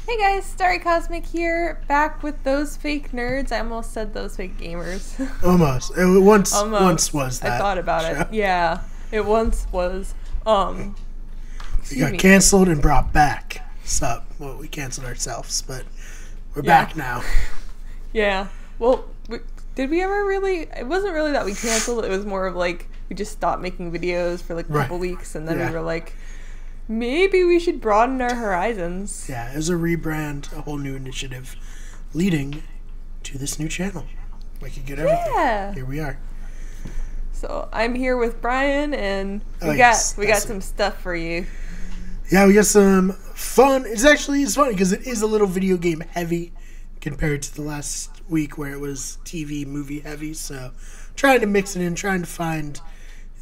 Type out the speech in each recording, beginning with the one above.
Hey guys, Starry Cosmic here, back with those fake nerds. I almost said those fake gamers. Almost. It once was that. I thought about it. Yeah, it once was. We got canceled and brought back. Well, we canceled ourselves, but we're back now. Yeah. Well, did we ever really? It wasn't really that we canceled. It was more of like we just stopped making videos for like a couple weeks, and then we were like, maybe we should broaden our horizons. Yeah, it was a rebrand, a whole new initiative leading to this new channel. We could get everything. Yeah. Here we are. So I'm here with Brian, and we got some stuff for you. Yeah, we got some fun. It's funny because it is a little video game heavy compared to the last week where it was TV, movie heavy. So trying to mix it in, trying to find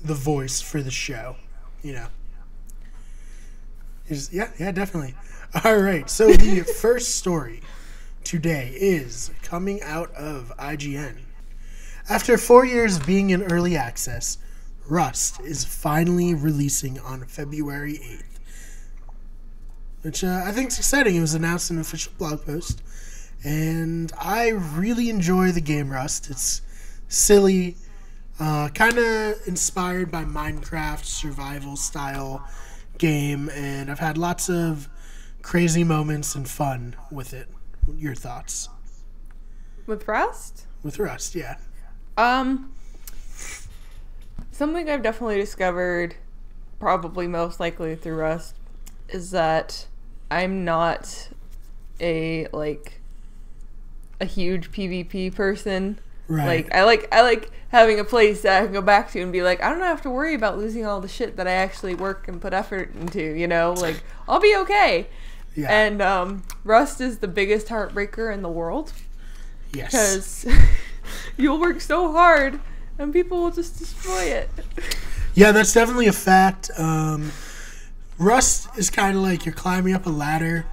the voice for the show, you know. Yeah, definitely. All right, so the first story today is coming out of IGN. After 4 years of being in early access, Rust is finally releasing on February 8th. Which I think is exciting. It was announced in an official blog post. And I really enjoy the game Rust. It's silly, kind of inspired by Minecraft survival style game, and I've had lots of crazy moments and fun with it. Your thoughts? With Rust? With Rust, yeah. Something I've definitely discovered, probably most likely through Rust, is that I'm not a huge PvP person. Right. I like having a place that I can go back to and be like, I don't have to worry about losing all the shit that I actually work and put effort into, you know? Like, I'll be okay. Yeah. And Rust is the biggest heartbreaker in the world. Yes. Because you'll work so hard and people will just destroy it. Yeah, that's definitely a fact. Rust is kind of like you're climbing up a ladder,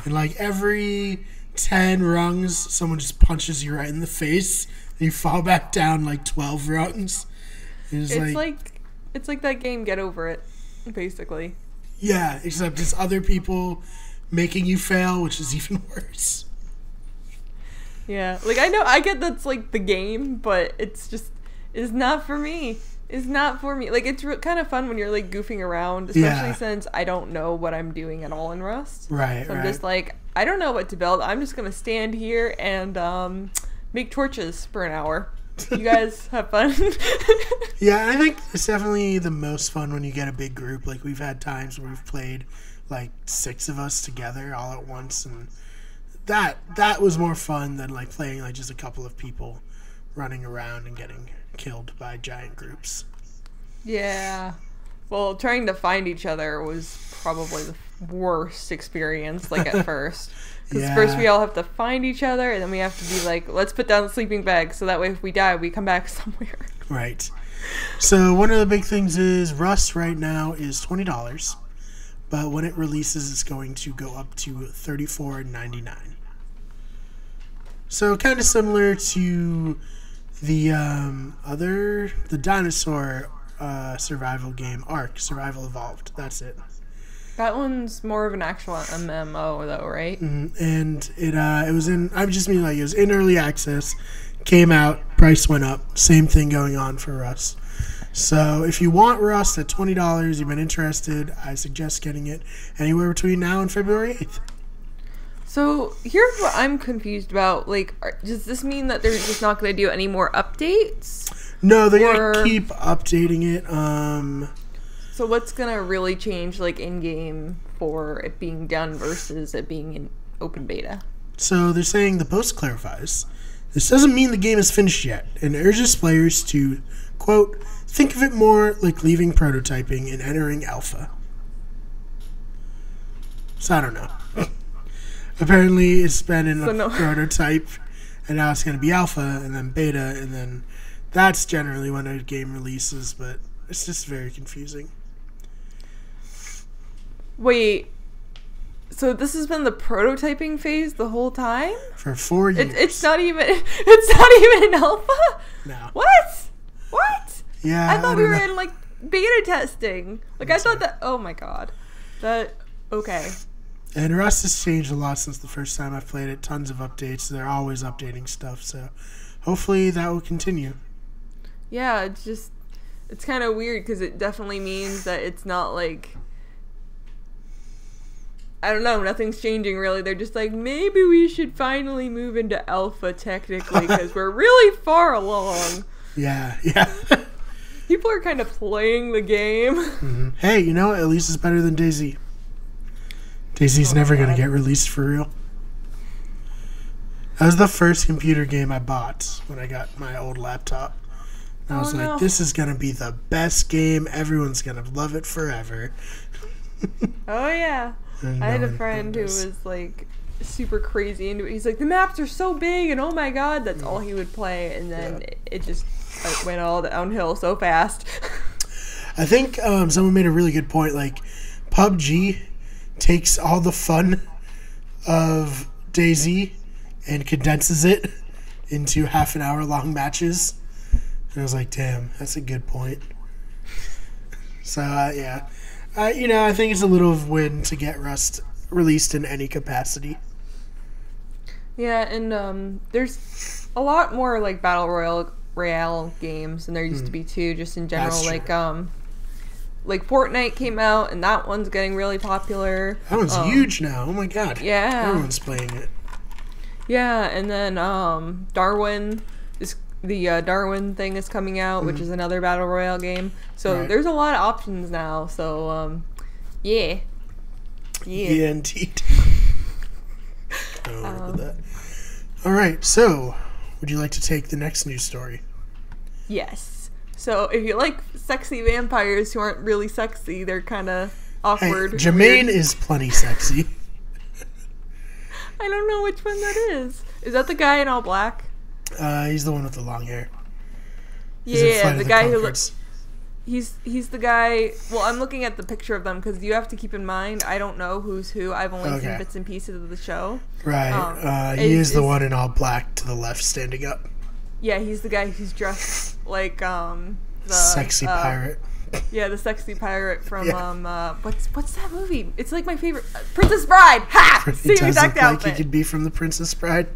and like every 10 rungs, someone just punches you right in the face, and you fall back down like 12 rungs. It's like that game Get Over It, basically. Yeah, except it's other people making you fail, which is even worse. Yeah, like I get that's like the game, but it's not for me. It's not for me. Like, it's kind of fun when you're like goofing around, especially since I don't know what I'm doing at all in Rust. Right. So I'm just like, I don't know what to build. I'm just gonna stand here and make torches for an hour. You guys have fun. Yeah, I think it's definitely the most fun when you get a big group. Like, we've had times where we've played like 6 of us together all at once, and that was more fun than like playing like just a couple of people running around and getting killed by giant groups. Yeah. Well, trying to find each other was probably the worst experience, like, at first. Because first we all have to find each other, and then we have to be like, let's put down the sleeping bag, so that way if we die, we come back somewhere. Right. So one of the big things is Rust right now is $20, but when it releases, it's going to go up to $34.99. So kind of similar to the dinosaur survival game Ark, Survival Evolved. That's it. That one's more of an actual MMO though, right? And it was in. I just mean like it was in early access, came out, price went up. Same thing going on for Rust. So if you want Rust at $20, you've been interested, I suggest getting it anywhere between now and February 8th. So here's what I'm confused about. Like, does this mean that they're just not going to do any more updates? No, they're going to keep updating it. So what's going to really change, like, in-game for it being done versus it being in open beta? So they're saying the post clarifies, this doesn't mean the game is finished yet, and urges players to, quote, think of it more like leaving prototyping and entering alpha. So I don't know. Apparently, it's been in a prototype, and now it's going to be alpha, and then beta, and then that's generally when a game releases, but it's just very confusing. Wait, so this has been the prototyping phase the whole time? For 4 years. It's not even in alpha? No. What? Yeah, I thought we were in, like, beta testing. Like, I thought that, oh my god. Okay. And Rust has changed a lot since the first time I've played it. Tons of updates. They're always updating stuff, so hopefully that will continue. Yeah, it's kind of weird because it definitely means that it's not like, I don't know, nothing's changing really. They're just like, maybe we should finally move into alpha technically because we're really far along. Yeah. People are kind of playing the game. Mm-hmm. Hey, you know, at least it's better than DayZ. DayZ's never going to get released for real. That was the first computer game I bought when I got my old laptop. And I was like, this is going to be the best game. Everyone's going to love it forever. Oh, yeah. I had a friend who was like super crazy into it. He's like, the maps are so big and oh my god, that's all he would play. And then it just went all downhill so fast. I think someone made a really good point. Like, PUBG takes all the fun of DayZ and condenses it into half an hour long matches. And I was like, damn, that's a good point. So, yeah. I think it's a little win to get Rust released in any capacity. Yeah, and there's a lot more like battle royale games than there used to be too. Just in general, like Fortnite came out, and that one's getting really popular. That one's huge now. Oh my god! Yeah, everyone's playing it. Yeah, and then Darwin is. The Darwin thing is coming out, which is another battle royale game. So there's a lot of options now. So, yeah. Yeah, indeed. I remember that. All right, so would you like to take the next news story? Yes. So if you like sexy vampires who aren't really sexy, they're kind of awkward. Hey, Jermaine is plenty sexy. I don't know which one that is. Is that the guy in all black? He's the one with the long hair. Yeah, the guy who looks. He's the guy. Well, I'm looking at the picture of them because you have to keep in mind I don't know who's who. I've only seen bits and pieces of the show. Right. He is the one in all black to the left, standing up. Yeah, he's the guy who's dressed like the sexy pirate. Yeah, the sexy pirate from what's that movie? It's like my favorite, Princess Bride. Ha! Same exact outfit. Like he could be from the Princess Bride.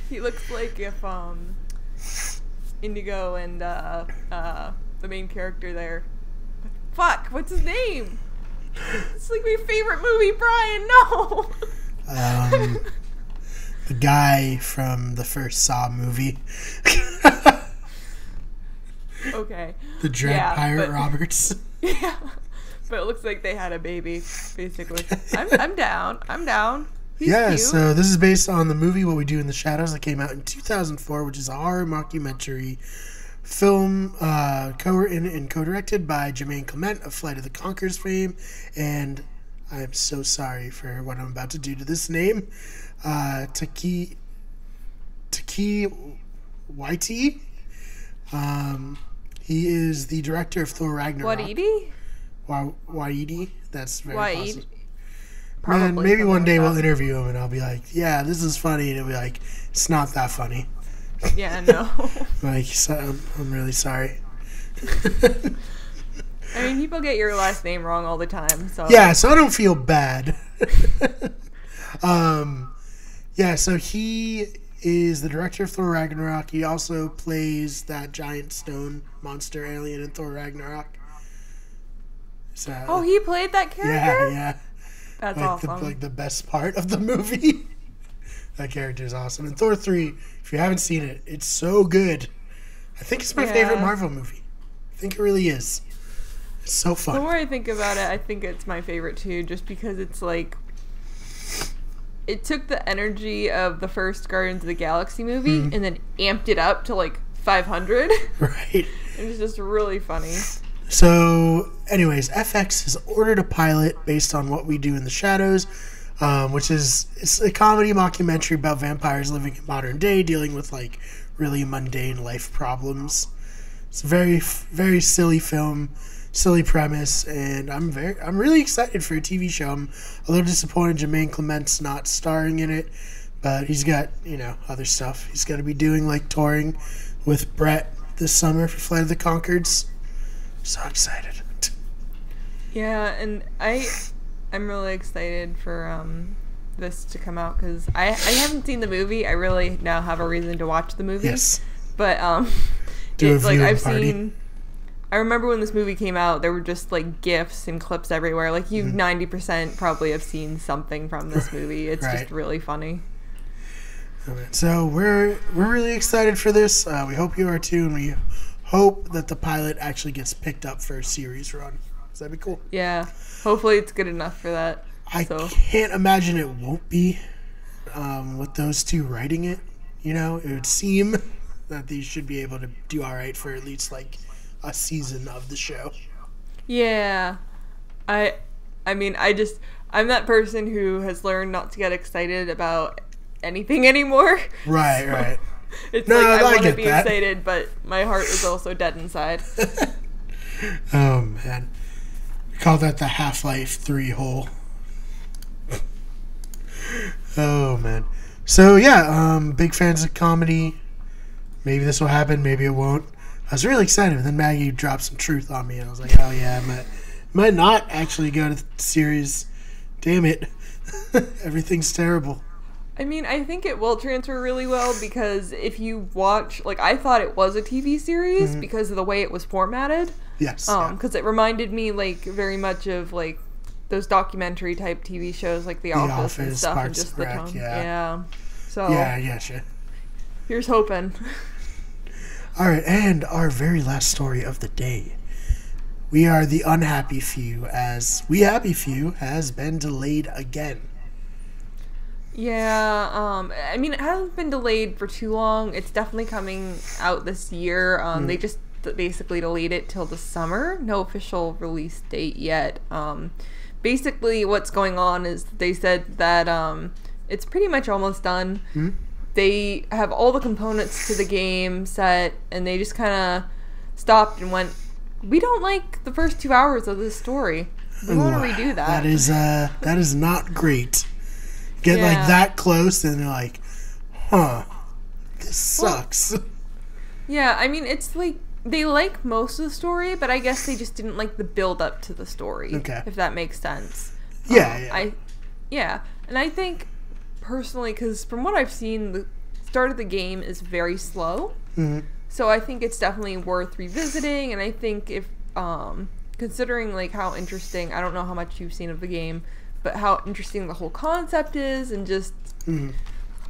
He looks like if Indigo and the main character there. Fuck, what's his name? It's like my favorite movie, Brian. No. The guy from the first Saw movie. Okay. The Dread Pirate Roberts. Yeah, but it looks like they had a baby, basically. I'm down. He's cute. So this is based on the movie What We Do in the Shadows that came out in 2004, which is a horror mockumentary film co-written and co-directed by Jermaine Clement of Flight of the Conchords fame. And I'm so sorry for what I'm about to do to this name. Taki Waititi. He is the director of Thor Ragnarok. Waititi? That's very possible. Man, maybe one day we'll interview him and I'll be like, yeah, this is funny. And he'll be like, it's not that funny. Yeah, no. Like, I'm really sorry. I mean, people get your last name wrong all the time. So yeah, so I don't feel bad. So he is the director of Thor Ragnarok. He also plays that giant stone monster alien in Thor Ragnarok. So, he played that character? Yeah. That's awesome. Like the best part of the movie. That character is awesome. And Thor 3, if you haven't seen it, it's so good. I think it's my favorite Marvel movie. I think it really is. It's so fun. The more I think about it, I think it's my favorite too, just because it's like, it took the energy of the first Guardians of the Galaxy movie and then amped it up to like 500. Right. It was just really funny. So, anyways, FX has ordered a pilot based on What We Do in the Shadows, which it's a comedy mockumentary about vampires living in modern day, dealing with like really mundane life problems. It's a very, very silly film, silly premise, and I'm really excited for a TV show. I'm a little disappointed Jermaine Clement's not starring in it, but he's got other stuff. He's got to be doing like touring with Brett this summer for Flight of the Conchords. So excited. Yeah, and I I'm really excited for this to come out because I haven't seen the movie. I really now have a reason to watch the movie. Yes. But I've seen. I remember when this movie came out, there were just like GIFs and clips everywhere. Like you 90% probably have seen something from this movie. It's just really funny. So we're really excited for this. We hope you are too, and we hope that the pilot actually gets picked up for a series run. So that'd be cool. Yeah. Hopefully it's good enough for that. I can't imagine it won't be with those two writing it. You know, it would seem that they should be able to do all right for at least like a season of the show. Yeah. I'm that person who has learned not to get excited about anything anymore. Right. It's I want to be excited, but my heart is also dead inside. Oh, man. We call that the Half-Life 3 hole. Oh, man. So, yeah, big fans of comedy. Maybe this will happen, maybe it won't. I was really excited, but then Maggie dropped some truth on me, and I was like, oh, yeah, I might not actually go to the series. Damn it. Everything's terrible. I mean, I think it will transfer really well because if you watch, like, I thought it was a TV series because of the way it was formatted. Yes. Because it reminded me, like, very much of, like, those documentary type TV shows like The Office and stuff. Parks and just and the Rec, tone. Yeah. So. Yeah, I getcha. Here's hoping. All right, and our very last story of the day. We are the unhappy few, as We Happy Few has been delayed again. Yeah, I mean, it hasn't been delayed for too long. It's definitely coming out this year. They just basically delayed it till the summer. No official release date yet. Basically, what's going on is they said that it's pretty much almost done. They have all the components to the game set, and they just kind of stopped and went, we don't like the first 2 hours of this story. We want to redo that. That is not great. Get like that close and they're like, this sucks. Well, yeah, I mean, it's like they like most of the story, but I guess they just didn't like the build up to the story. Okay. If that makes sense. Yeah. And I think personally, because from what I've seen, the start of the game is very slow. So I think it's definitely worth revisiting, and I think if considering like how interesting, I don't know how much you've seen of the game, but how interesting the whole concept is and just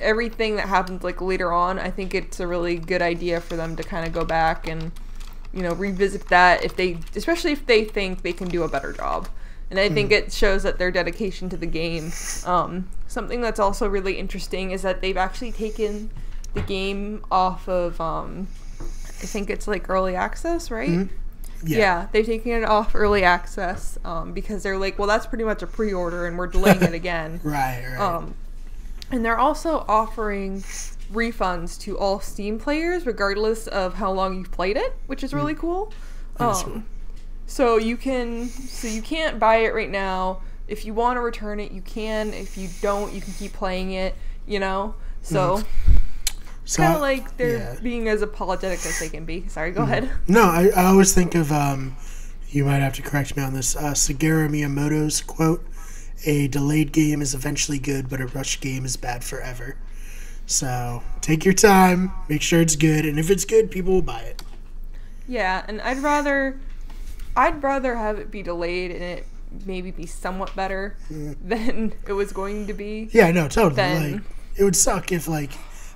everything that happens like later on, I think it's a really good idea for them to kind of go back and, you know, revisit that especially if they think they can do a better job. And I think it shows that their dedication to the game. Something that's also really interesting is that they've actually taken the game off of, I think it's like early access, right? Yeah, they've taken it off early access because they're like, well, that's pretty much a pre-order and we're delaying it again. Right. And they're also offering refunds to all Steam players regardless of how long you've played it, which is really cool. So you can't buy it right now. If you want to return it, you can. If you don't, you can keep playing it, you know? So it's kind of like they're being as apologetic as they can be. Sorry, go ahead. No, I always think of, you might have to correct me on this, Shigeru Miyamoto's quote, a delayed game is eventually good, but a rushed game is bad forever. So take your time, make sure it's good, and if it's good, people will buy it. Yeah, and I'd rather have it be delayed and it maybe be somewhat better than it was going to be. Yeah, no, totally. Like, it would suck if, like,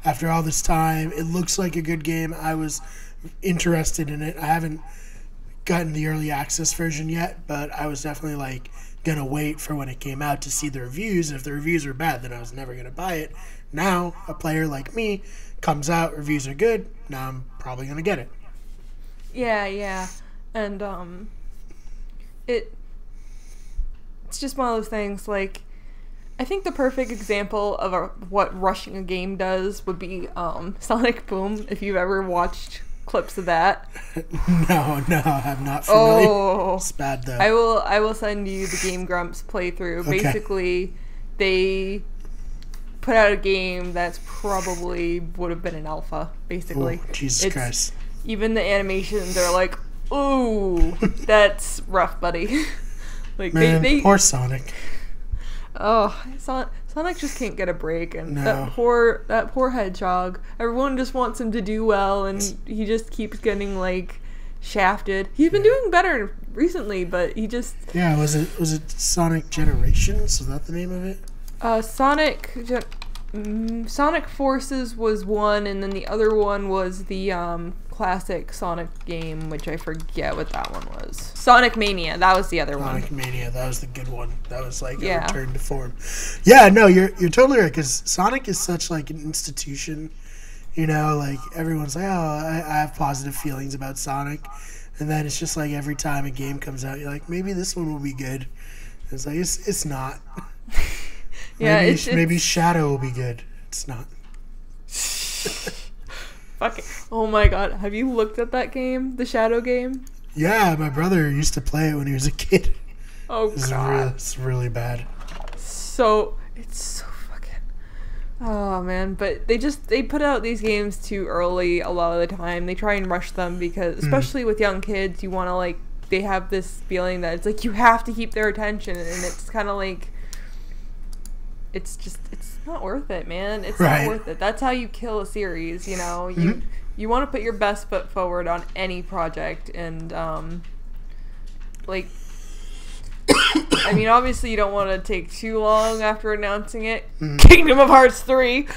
after all this time, it looks like a good game. I was interested in it. I haven't gotten the early access version yet, but I was definitely, like, gonna wait for when it came out to see the reviews, and if the reviews were bad, then I was never gonna buy it. Now, a player like me comes out, reviews are good, now I'm probably gonna get it. Yeah. And it's just one of those things, like, I think the perfect example of what rushing a game does would be Sonic Boom, if you've ever watched clips of that. No, I'm not familiar. Oh, it's bad though. I will send you the Game Grumps playthrough. Okay. Basically, they put out a game that's probably would have been an alpha, basically. Oh, Jesus Christ. Even the animations are like, ooh, that's rough, buddy. Like, Man, poor Sonic. Oh, Sonic just can't get a break, and No. that poor hedgehog. Everyone just wants him to do well, and he just keeps getting like shafted. He's been doing better recently, but he just Was it Sonic Generations? Was that the name of it? Sonic Forces was one, and then the other one was the classic Sonic game, which I forget what that one was. Sonic Mania, that was the other one. Sonic Mania, that was the good one. That was like a return to form. Yeah, no, you're totally right, because Sonic is such like an institution. You know, like everyone's like, oh, I have positive feelings about Sonic, and then it's just like every time a game comes out, you're like, maybe this one will be good. It's like it's not. Yeah, maybe Shadow will be good. It's not. Fucking, oh my god, have you looked at that game, the Shadow game? Yeah, my brother used to play it when he was a kid. Oh god, it's really bad. It's so fucking. Oh man, but they put out these games too early a lot of the time. They try and rush them because, especially with young kids, you want to like they have this feeling that it's like you have to keep their attention, and it's kind of like. It's not worth it, man. It's not worth it. That's how you kill a series, you know. You want to put your best foot forward on any project, and like, I mean, obviously you don't want to take too long after announcing it. Kingdom of Hearts 3. It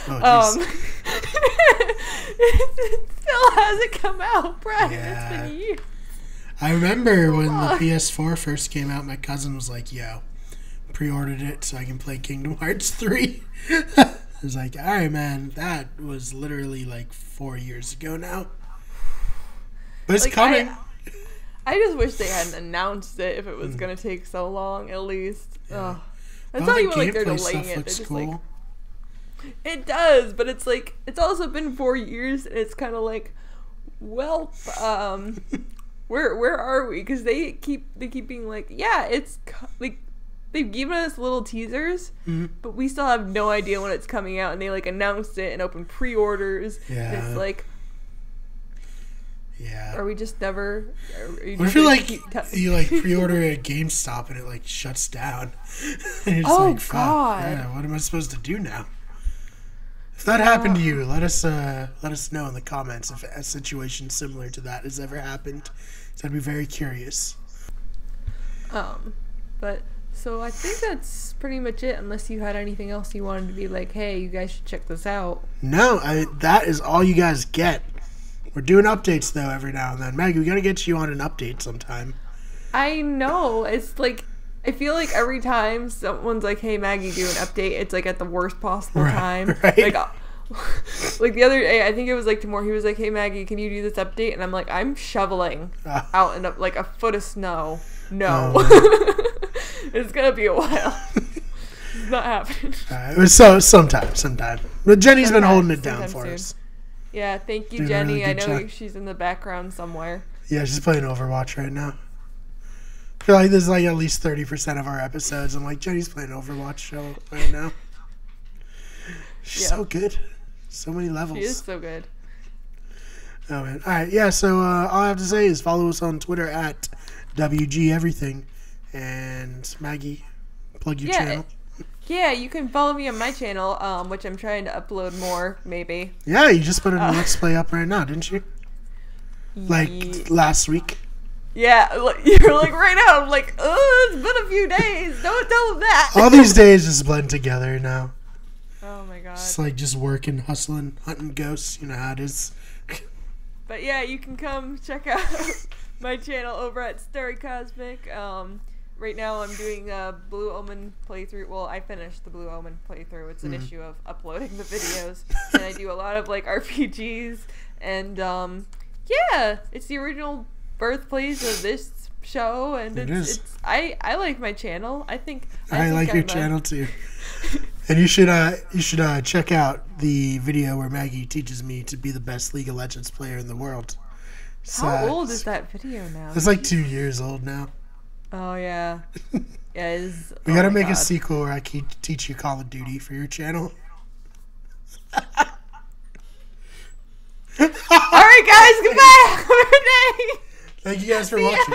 still hasn't come out, Brian. Yeah. It's been years. I remember when the PS4 first came out, my cousin was like, yo, pre-ordered it so I can play Kingdom Hearts 3. I was like, all right, man, that was literally like 4 years ago now. But it's like, coming. I just wish they hadn't announced it if it was going to take so long, at least. Yeah. That's how you like they're delaying it. They're just cool. Like, it does, but it's like, it's also been 4 years, and it's kind of like, well, where are we? Because they keep being like, yeah, it's like, they've given us little teasers, but we still have no idea when it's coming out, and they like announced it and opened pre-orders. Yeah. And it's like, yeah. Are we just never? I feel like you like pre-order at GameStop and it like shuts down. And you're just like, fuck, God! Yeah, what am I supposed to do now? If that happened to you, let us know in the comments if a situation similar to that has ever happened. So I'd be very curious. But. So I think that's pretty much it, unless you had anything else you wanted to be like, hey, you guys should check this out. No, that is all you guys get. We're doing updates, though, every now and then. Maggie, we got to get you on an update sometime. I know. It's like, I feel like every time someone's like, hey, Maggie, do an update, it's like at the worst possible time. Right. Like the other day, I think it was like Timur, he was like, hey, Maggie, can you do this update? And I'm like, I'm shoveling out in like a foot of snow. No. It's gonna be a while. It's not happening. Sometime. But Jenny's been holding it down for us. Yeah, thank you, Jenny. Really I know she's in the background somewhere. Yeah, she's playing Overwatch right now. I feel like there's like at least 30% of our episodes. I'm like, Jenny's playing Overwatch show right now. She's so good. So many levels. She is so good. Oh, man. All right, yeah, so all I have to say is follow us on Twitter at WG Everything. And Maggie, plug your channel. Yeah, you can follow me on my channel, which I'm trying to upload more, maybe. Yeah, you just put a Let's Play up right now, didn't you? Like last week. Yeah, you're like right now. I'm like, oh, it's been a few days. Don't tell them that. All these days just blend together now. Oh my god. It's like just working, hustling, hunting ghosts. You know how it is. But yeah, you can come check out my channel over at Starry Cosmic. Right now I'm doing a Blue Omen playthrough. Well, I finished the Blue Omen playthrough. It's an issue of uploading the videos. And I do a lot of like RPGs. And yeah, it's the original birthplace of this show. And I like my channel. I think like your channel too. And you should check out the video where Maggie teaches me to be the best League of Legends player in the world. How old is that video now? It's like 2 years old now. Oh, yeah. Yeah, we gotta make a sequel where I can teach you Call of Duty for your channel. Alright, guys, goodbye! Have a good day! Thank you guys for watching.